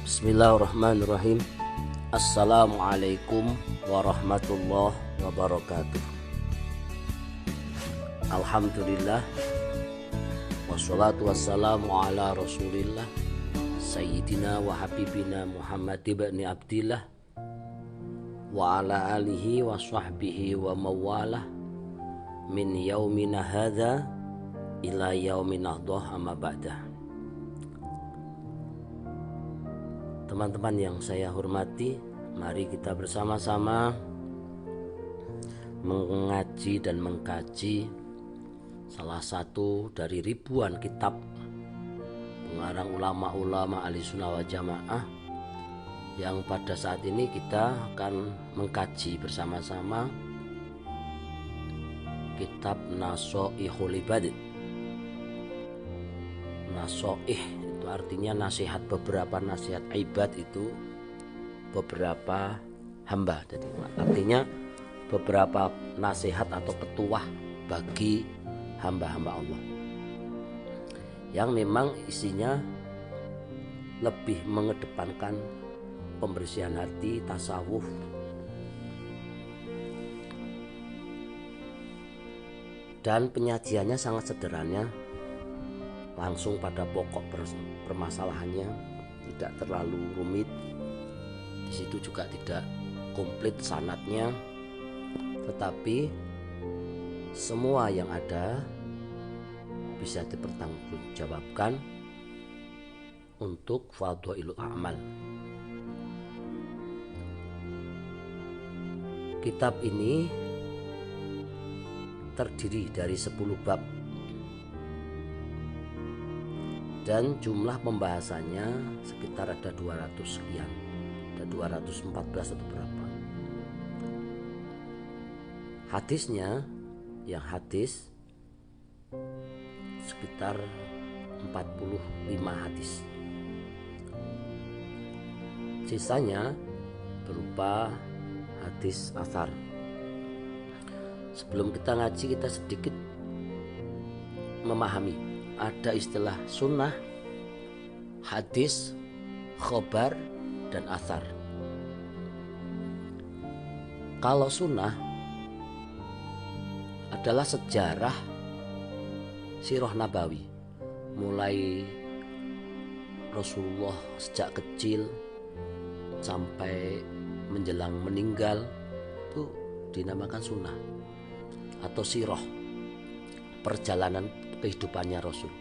Bismillahirrahmanirrahim. Assalamualaikum warahmatullahi wabarakatuh. Alhamdulillah, wassalatu wassalamu ala rasulillah Sayyidina wa habibina Muhammad ibn Abdillah wa ala alihi wa sahbihi wa mawalah min yaumina hadha ila yaumina nahdhah amma ba'dah. Teman-teman yang saya hormati, mari kita bersama-sama mengaji dan mengkaji salah satu dari ribuan kitab pengarang ulama-ulama Ahlussunnah wal Jamaah yang pada saat ini kita akan mengkaji bersama-sama kitab Nasoihul Ibad. Nasoih itu artinya nasihat, beberapa nasihat ibad itu beberapa hamba. Jadi artinya beberapa nasihat atau petuah bagi hamba-hamba Allah yang memang isinya lebih mengedepankan pembersihan hati, tasawuf, dan penyajiannya sangat sederhana, langsung pada pokok permasalahannya, tidak terlalu rumit. Di situ juga tidak komplit sanadnya, tetapi semua yang ada bisa dipertanggungjawabkan untuk fadhailul a'mal. Kitab ini terdiri dari 10 bab dan jumlah pembahasannya sekitar ada 200 sekian, ada 214 atau berapa. Hadisnya, yang hadis sekitar 45 hadis. Sisanya berupa hadis athar. Sebelum kita ngaji, kita sedikit memahami ada istilah sunnah, hadis, khobar, dan athar. Kalau sunnah adalah sejarah sirah nabawi, mulai Rasulullah sejak kecil sampai menjelang meninggal, itu dinamakan sunnah atau sirah, perjalanan kehidupannya Rasul.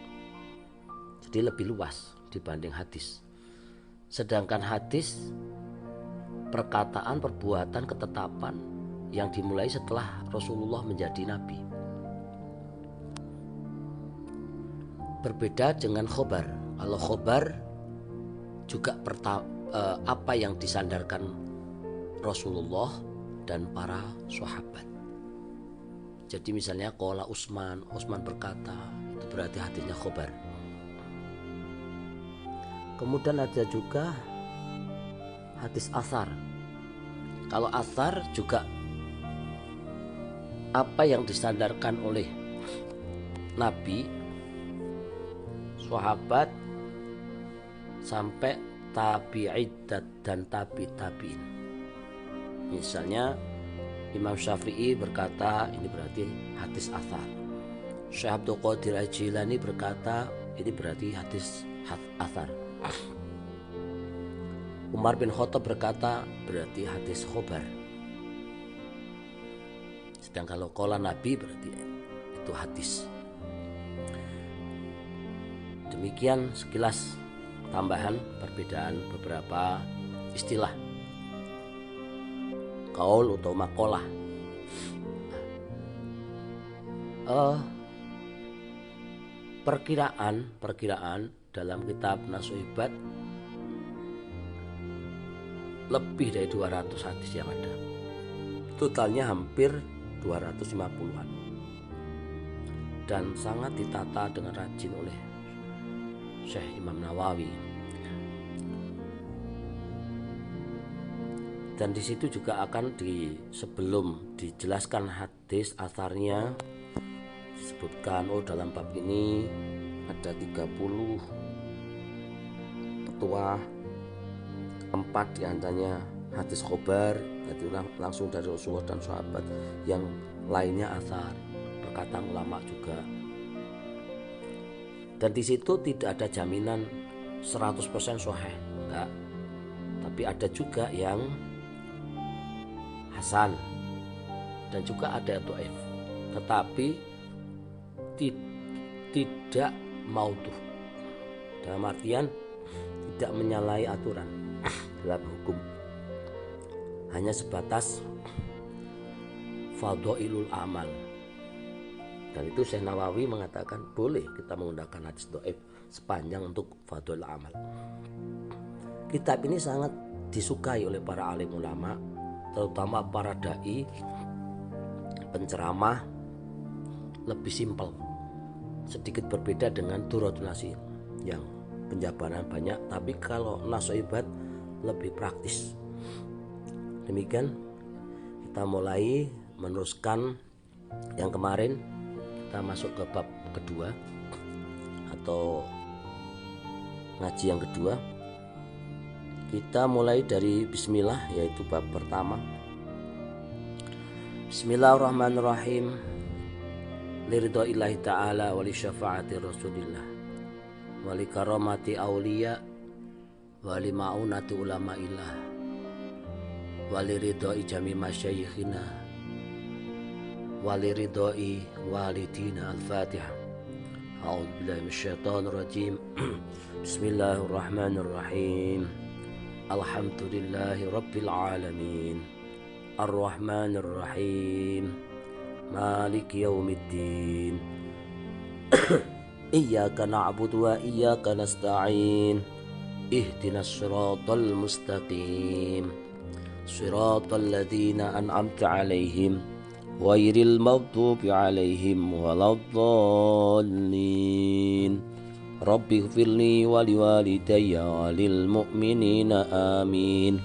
Jadi lebih luas dibanding hadis. Sedangkan hadis perkataan, perbuatan, ketetapan yang dimulai setelah Rasulullah menjadi nabi. Berbeda dengan khobar. Kalau khobar juga apa yang disandarkan Rasulullah dan para sahabat. Jadi misalnya qala Utsman berkata, itu berarti hadisnya khobar. Kemudian ada juga hadis athar. Kalau athar juga apa yang disandarkan oleh Nabi, sahabat, sampai tabi'id dan tabi'in. Misalnya Imam Syafi'i berkata, ini berarti hadis athar. Syekh Abdul Qadir Al-Jilani berkata, ini berarti hadis athar. Umar bin Khattab berkata, berarti hadis khobar. Sedang kalau qala Nabi berarti itu hadis. Demikian sekilas tambahan perbedaan beberapa istilah qaul atau maqalah. Perkiraan dalam kitab Nasoihul Ibad lebih dari 200 hadis yang ada. Totalnya hampir 250-an. Dan sangat ditata dengan rajin oleh Syekh Imam Nawawi. Dan di situ juga akan sebelum dijelaskan hadis asarnya disebutkan, dalam bab ini ada 30 petuah 4 diantaranya hadis khobar, itu langsung dari Rasulullah dan sahabat, yang lainnya asar, perkataan ulama juga. Dan di situ tidak ada jaminan 100% sahih, enggak. Tapi ada juga yang hasan dan juga ada dhaif. Tetapi tidak maudhu. Dalam artian tidak menyalahi aturan dalam hukum. Hanya sebatas fadhailul amal. Dan itu Syekh Nawawi mengatakan boleh kita menggunakan hadis dhaif sepanjang untuk fadhailul amal. Kitab ini sangat disukai oleh para alim ulama, terutama para dai, penceramah, lebih simpel, sedikit berbeda dengan Durratun Nasim yang penjabaran banyak, tapi kalau Nash'ibad lebih praktis. Demikian kita mulai meneruskan yang kemarin. Kita masuk ke bab kedua atau ngaji yang kedua. Kita mulai dari bismillah, yaitu bab pertama. Bismillahirrahmanirrahim. Liridha'illahi ta'ala wa li syafa'ati rasulillah wa li karamati awliya wa li ma'unati ulama'illah wa li ridha'i jami masyayikhina waliridhoi walidina. Al-Fatihah. A'udzubillahi minasyaitonir rajim. Bismillahirrahmanirrahim. Alhamdulillahi rabbil alamin. Ar-Rahmanir Rahim. Maliki yaumiddin. Iyyaka na'budu wa iyyaka nasta'in. Ihdinas siratal mustaqim. Siratal ladzina an'amta 'alaihim ghairil maghdubi 'alaihim waladdallin. Rabbi ighfirli wa liwalidayya wa lil mu'minina amin.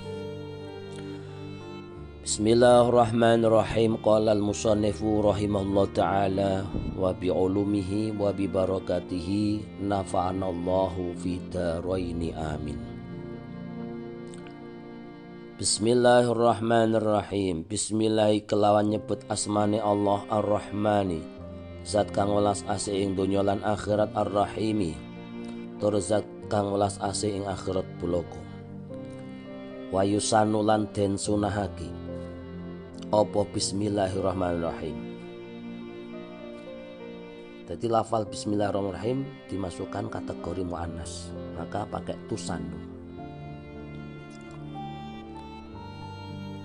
Bismillahirrahmanirrahim. Qala al-musannifu rahimahullah ta'ala wa bi'ulumihi wa bi barakatihi nafa'anallahu fid dharaini amin. Bismillahirrahmanirrahim. Bismillahi kelawan nyebut asmane Allah Ar-Rahmani, zat kang welas asih ing donya lan akhirat, Ar-Rahimi, tur zat kang welas asih ing akhirat bulaka. Wa yusanu lan den sunahake apa bismillahirrahmanirrahim. Jadi lafal bismillahirrahmanirrahim dimasukkan kategori muannas, maka pakai tusanu.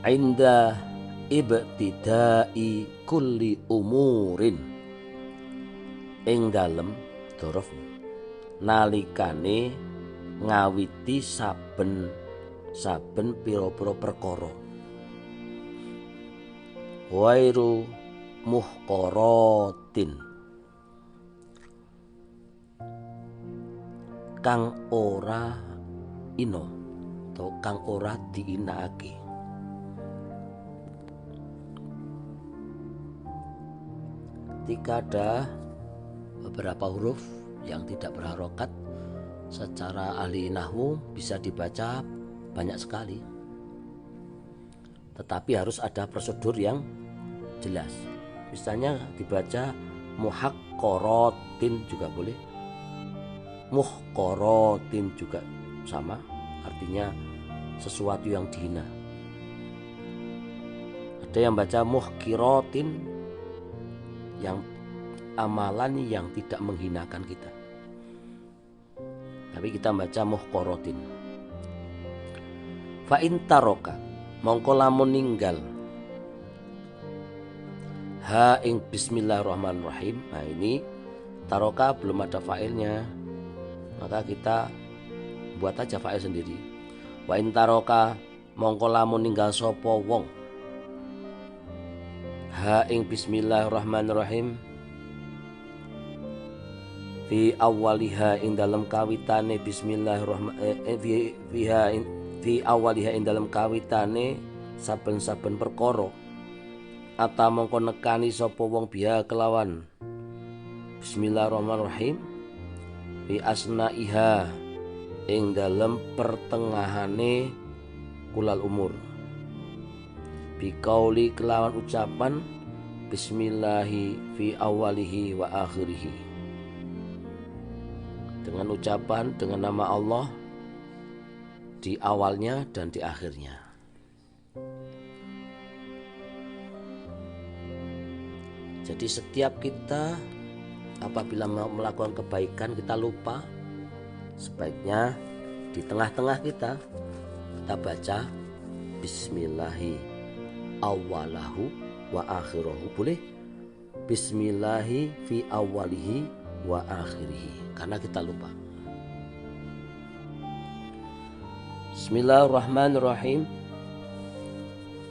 Inda ibtidai kulli umurin, ing dalem dhorof nalikane ngawiti saben pira-pira perkara. Wairu muhqaratin, kang ora ino atau kang ora diinakake. Ketika ada beberapa huruf yang tidak berharokat, secara ahli nahwu bisa dibaca banyak sekali, tetapi harus ada prosedur yang jelas. Misalnya dibaca muhaqqaratin juga boleh, muhqaratin juga sama, artinya sesuatu yang dihina. Ada yang baca muhqiratin, yang amalan yang tidak menghinakan kita, tapi kita baca muhqaratin. Fa in taroka, mongko lamun ninggal ha ing bismillahirrahmanirrahim. Nah ini taroka belum ada fa'ilnya, maka kita buat aja fa'il sendiri. Wa in taroka, mongko lamun ninggal sapa wong ha ing bismillahirrahmanirrahim fi awwaliha ing dalam kawitane bismillahirrahmanirrahim fi awwaliha ing dalam kawitane saben-saben perkara, ata mongko nekani sapa wong biha kelawan bismillahirrahmanirrahim fi asnaiha ing dalam pertengahane kulal umur. Biqauli kelawan ucapan bismillahi fi awalihi wa akhirihi, dengan ucapan dengan nama Allah di awalnya dan di akhirnya. Jadi setiap kita apabila melakukan kebaikan kita lupa, sebaiknya di tengah-tengah kita baca bismillahi awalahu wa akhirahu. Boleh bismillahi fi awalihi wa akhirihi, karena kita lupa. Bismillahirrahmanirrahim.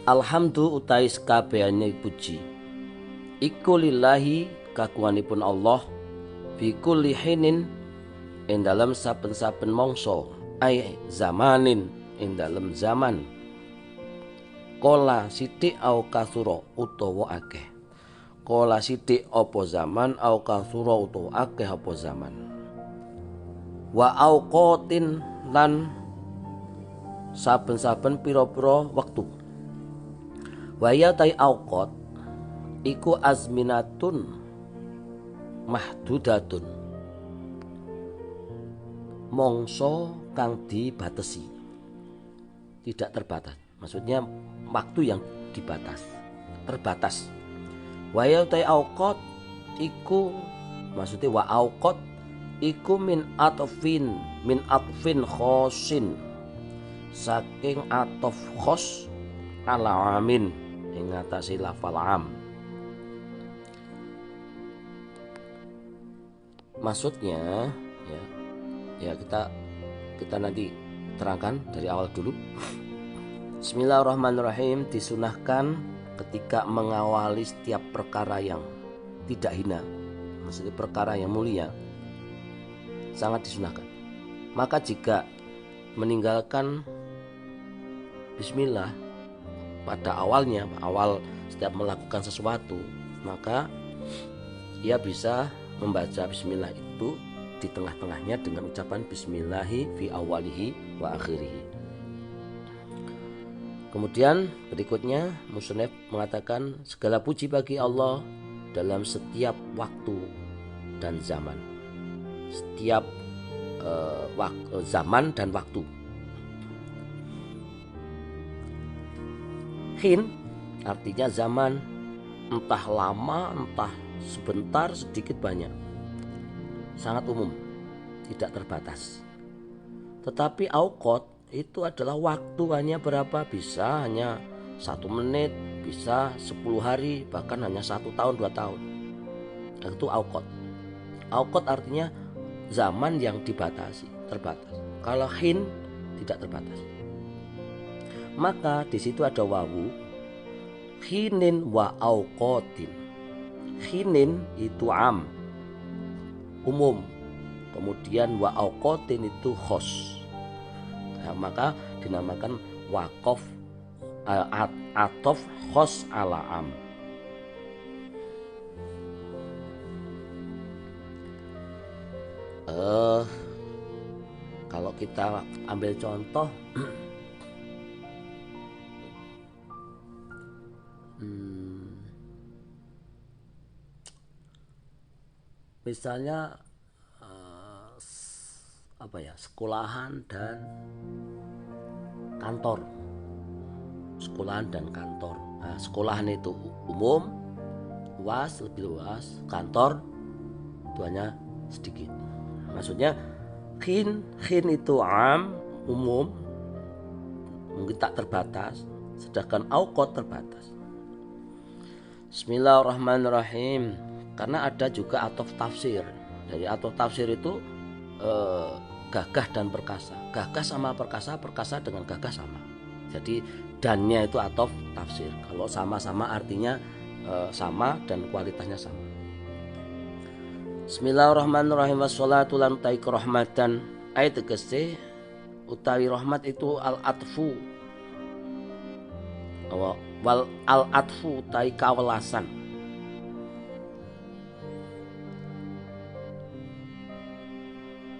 Alhamdu utai sakabehane puji iku lillahi kakuwanipun Allah fi kulli hinin ing dalam saben-saben mangsa, ai zamanin ing dalam zaman, kola sithik au kasura utawa akeh. Kola sithik apa zaman au kasura utawa akeh apa zaman. Wa auqatin lan saben-saben pira-pira wektu. Wa ya tai auqat iku azminatun mahdudatun, mangsa kang dibatasi, tidak terbatas. Maksudnya waktu yang terbatas. Wa ya tai auqat iku maksudnya wa auqat iku min atfin khosin, saking atof khos ala amin ing ngatasi lafal am. Maksudnya ya kita nanti terangkan dari awal dulu. Bismillahirrahmanirrahim. Disunahkan ketika mengawali setiap perkara yang tidak hina, maksudnya perkara yang mulia, sangat disunahkan. Maka jika meninggalkan bismillah pada awal setiap melakukan sesuatu, maka ia bisa membaca bismillah itu di tengah-tengahnya dengan ucapan bismillahi fi awalihi wa akhirihi. Kemudian berikutnya musannif mengatakan segala puji bagi Allah dalam setiap waktu dan zaman. Setiap zaman dan waktu. Hin artinya zaman, entah lama, entah sebentar, sedikit, banyak, sangat umum, tidak terbatas. Tetapi auqat itu adalah waktu hanya berapa, bisa hanya 1 menit, bisa 10 hari, bahkan hanya 1 tahun 2 tahun. Itu auqat. Auqat artinya zaman yang dibatasi, terbatas. Kalau hin tidak terbatas. Maka di situ ada wawu, hinin wa auqatin. Hinin itu am, umum, kemudian wa auqatin itu khos. Nah, maka dinamakan waqaf atof khos ala am. Kalau kita ambil contoh, misalnya sekolahan dan kantor. Sekolahan dan kantor. Nah, sekolahan itu umum, luas, lebih luas. Kantor itu hanya sedikit. Maksudnya khin itu am, umum, mungkin tak terbatas, sedangkan auqat terbatas. Bismillahirrahmanirrahim. Karena ada juga atof tafsir. Dari atof tafsir itu gagah dan perkasa. Gagah sama perkasa, perkasa dengan gagah sama. Jadi dannya itu atof tafsir. Kalau sama-sama artinya sama dan kualitasnya sama. Bismillahirrahmanirrahim. Wassalatu lan ta'i rahmatan. Ayat tegese utawi rahmat itu al-atfu. Wal al-atfu ta'i kawelasan.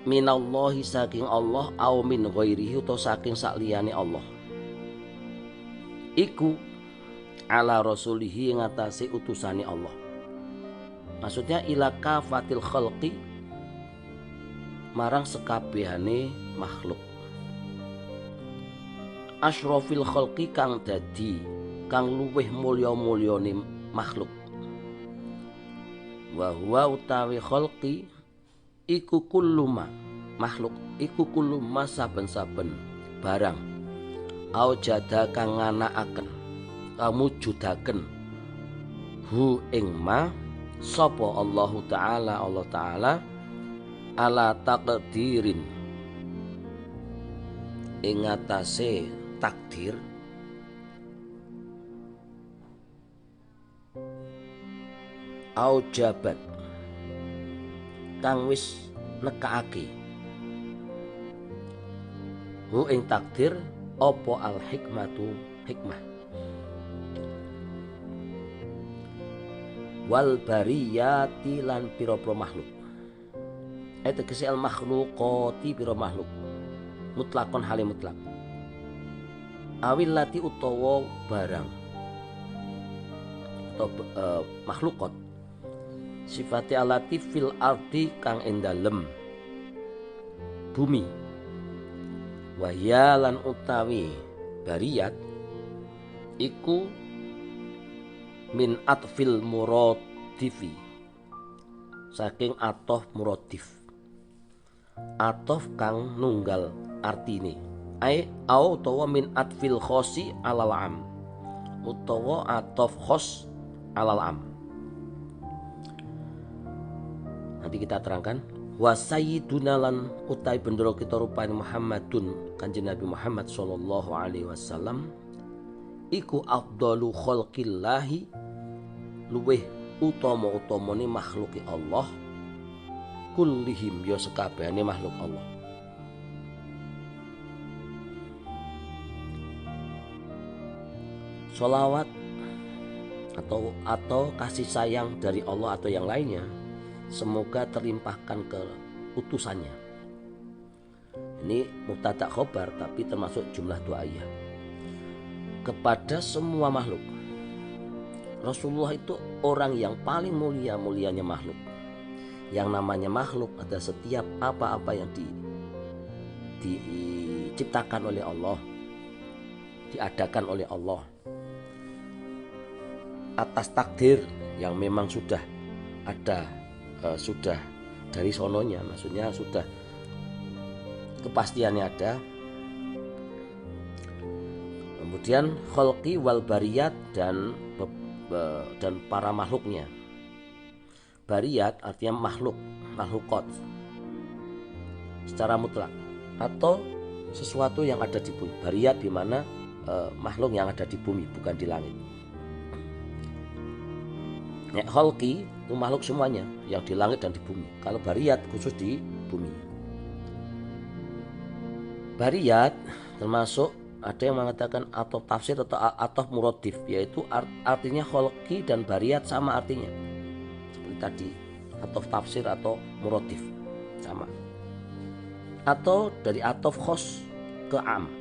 Minallahi saking Allah au min ghairihi atau saking sakliyane Allah. iku ala rasulihi ngatasi utusani Allah. Maksudnya ila kafatil khalqi marang sekabehane makhluk. Asyrafil khalqi kang dadi kang luweh mulya-mulyane makhluk. Wa huwa utawi khalqi iku kulluma makhluk iku kulluma saben-saben barang au jada kang nganakaken mujudaken hu ing ma sapa Allah Ta'ala ala taqdirin ing atase takdir au jabat kang wis nekaake hu ing takdir apa al hikmatu hikmah wal bariyati lan pira-pira makhluk. Tegese al makhluqati pira makhluk mutlakon hale mutlak awil lati utawa barang atau makhlukot sifati alati fil ardi kang ing dalem bumi wahya lan utawi bariyat iku min atfil muradifi saking atof muradif atof kang nunggal artine au utawa min atfil khosi alal am utawa atof khos alal am. Nanti kita terangkan wa sayyiduna lan utai bendera kita rupane Muhammadun kanjeng Nabi Muhammad sallallahu alaihi wasallam iku afdalu khalqillahi luweh utama-utamane makhluki Allah kullihim ya sekabehane makhluk Allah. Sholawat atau kasih sayang dari Allah atau yang lainnya semoga terlimpahkan ke utusannya. Ini mubtada khobar tapi termasuk jumlah doanya kepada semua makhluk. Rasulullah itu orang yang paling mulianya makhluk. Yang namanya makhluk ada setiap apa-apa yang diciptakan oleh Allah, diadakan oleh Allah atas takdir yang memang sudah ada, sudah dari sononya, maksudnya sudah kepastiannya ada. Kemudian khalqi wal bariyat dan para makhluknya. Bariyat artinya makhlukot secara mutlak atau sesuatu yang ada di bumi. Bariyat di mana makhluk yang ada di bumi, bukan di langit. Ya, khalqi itu makhluk semuanya yang di langit dan di bumi. Kalau bariyat khusus di bumi. Bariyat termasuk ada yang mengatakan atau tafsir atau muradif, yaitu artinya khalqi dan bariyat sama artinya. Seperti tadi atau tafsir atau muradif sama. Atau dari atof khos ke am,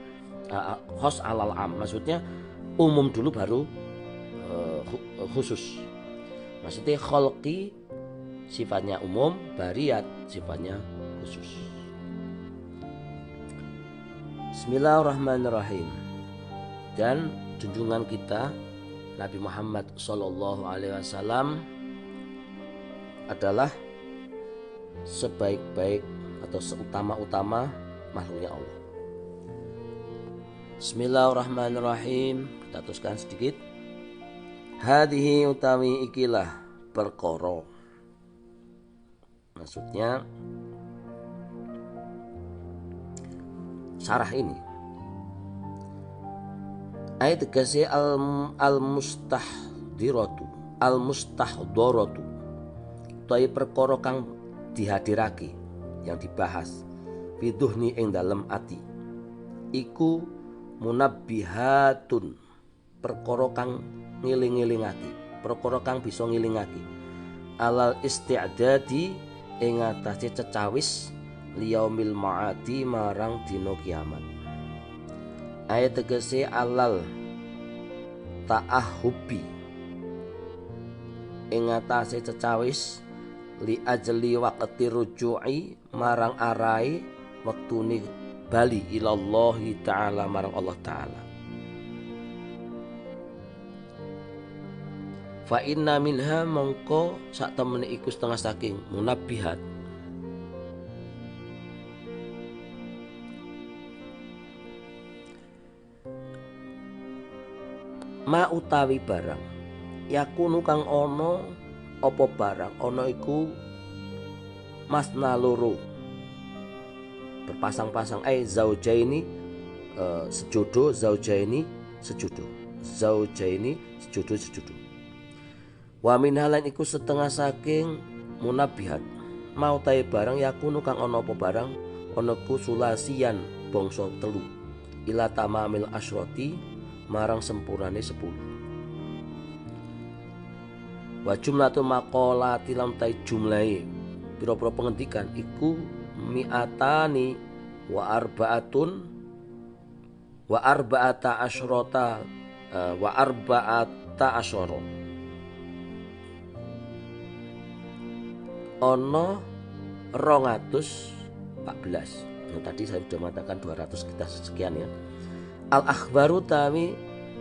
khos alal am, maksudnya umum dulu baru khusus. Maksudnya khalqi sifatnya umum, bariyat sifatnya khusus. Bismillahirrahmanirrahim. Dan junjungan kita Nabi Muhammad sallallahu alaihi wasallam adalah sebaik-baik atau seutama-utama makhluknya Allah. Bismillahirrahmanirrahim. Kita teruskan sedikit. Hadhihi utawi ikilah perkara. Maksudnya sarah ini ayat tegese al-mustahdiratu al-mustahdharatu utawi perkara kang dihadirake yang dibahas fiduhni ing dalem ati iku munabbihatun perkara kang ngiling-ngilingake perkara kang bisa ngilingake alal isti'dadi ing atase cecawis liyaumil ma'adi marang dina kiamat. Ayat tegese alal ta'ahubi ing atase cecawis li ajli waqti ruju'i marang arai wektune bali ilallahi ta'ala marang Allah ta'ala. Fa inna minha mongko sak temene iku setengah saking munabbihat ma utawi barang yakunu kang ana apa barang ana iku masna loro berpasang-pasang zaujaini sejodoh zaujaini sejodoh wa min halan iku setengah saking munabihat mau tae barang yakunu kang ana apa barang ana ku sulasian bangsa telu ila tamamil asyrati marang sempurnane 10. Wa jumlatul maqalati lam ta jumlahe pira-pira pengendikan iku mi'atani wa arba'ata asyrata ono 214. Tadi saya sudah mengatakan 200 kita sekian ya. Al akhbaru tawi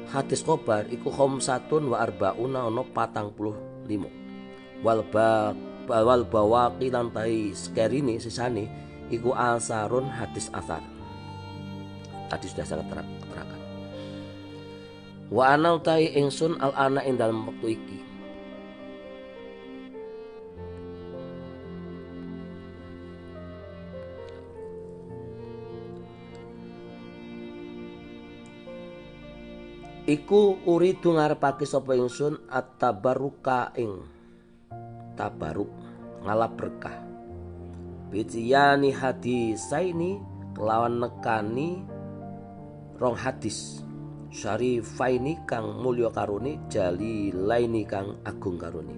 hadis khobar iku khamsatun wa arbauna ono 45. Wal bawaqi lan tai skerine sisane iku asarun hadis asar. Tadi sudah sangat terangkan. Wa ana tai ingsun al ana ing dalam waktu iki iku uridu ngarepake sapa ingsun at-tabarruka ing tabaruk ngalap berkah bitiyani hadisaini kelawan nekani rong hadis syarifaini kang mulya karone jalilaini kang agung karone.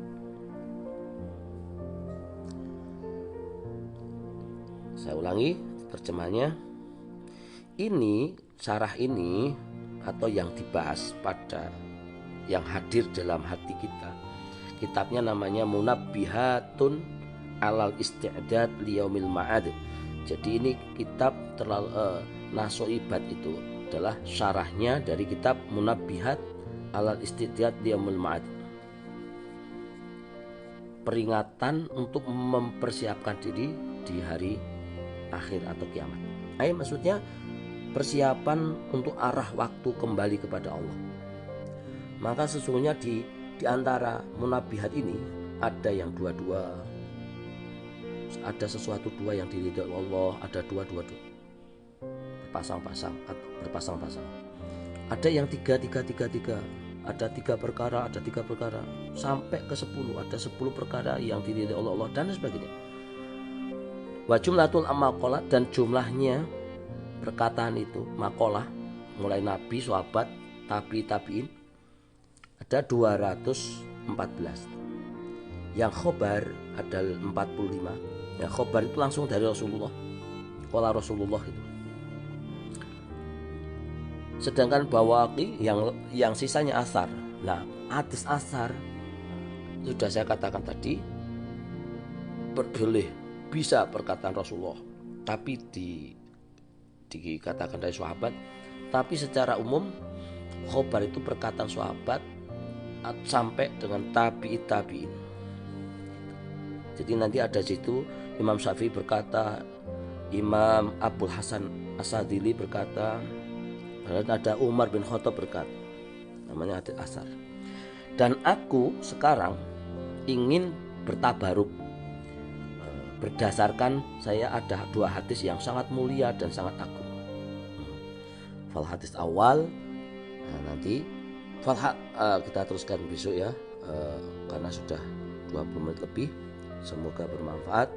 Saya ulangi terjemahnya. Ini syarah ini atau yang dibahas pada yang hadir dalam hati kita. Kitabnya namanya Munabbihatun alal Isti'dad liyaumil ma'ad. Jadi ini kitab Nasoibat itu adalah syarahnya dari kitab Munabbihat alal Isti'dad liyaumil ma'ad. Peringatan untuk mempersiapkan diri di hari akhir atau kiamat. Maksudnya persiapan untuk arah waktu kembali kepada Allah. Maka sesungguhnya di antara munabihat ini ada yang dua-dua, ada sesuatu dua yang diridhoi Allah, ada dua-dua berpasang-pasang atau berpasang-pasang. Ada yang tiga, ada tiga perkara sampai ke 10, ada 10 perkara yang diridhoi Allah dan sebagainya. Wa jumlatul amaqalat dan jumlahnya perkataan itu makalah mulai nabi, sahabat, tabi'in ada 214. Yang khobar ada 45. Yang khobar itu langsung dari Rasulullah. Qala Rasulullah itu. Sedangkan bawaqi yang sisanya asar. Nah, hadis asar sudah saya katakan tadi boleh bisa perkataan Rasulullah, tapi dikatakan dari sahabat, tapi secara umum khobar itu perkataan sahabat sampai dengan tabi'in. Jadi nanti ada situ Imam Syafi'i berkata, Imam Abdul Hasan As-Sadili berkata, dan ada Umar bin Khattab berkata, namanya hadis asar. Dan aku sekarang ingin bertabaruk berdasarkan saya ada 2 hadis yang sangat mulia dan sangat agung. Fal hadis awal, nanti kita teruskan besok ya, karena sudah 20 menit lebih. Semoga bermanfaat.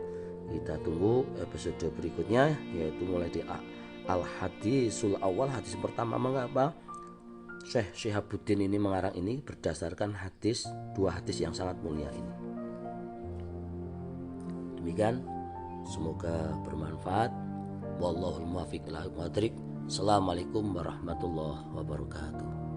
Kita tunggu episode berikutnya, yaitu mulai di al-hadisul awal, hadis pertama. Mengapa Syekh Syihabuddin ini mengarang ini berdasarkan hadis 2 hadis yang sangat mulia ini. Demikian, semoga bermanfaat. Wallahul muwaffiq ila aqwamit thoriq. Assalamualaikum warahmatullahi wabarakatuh.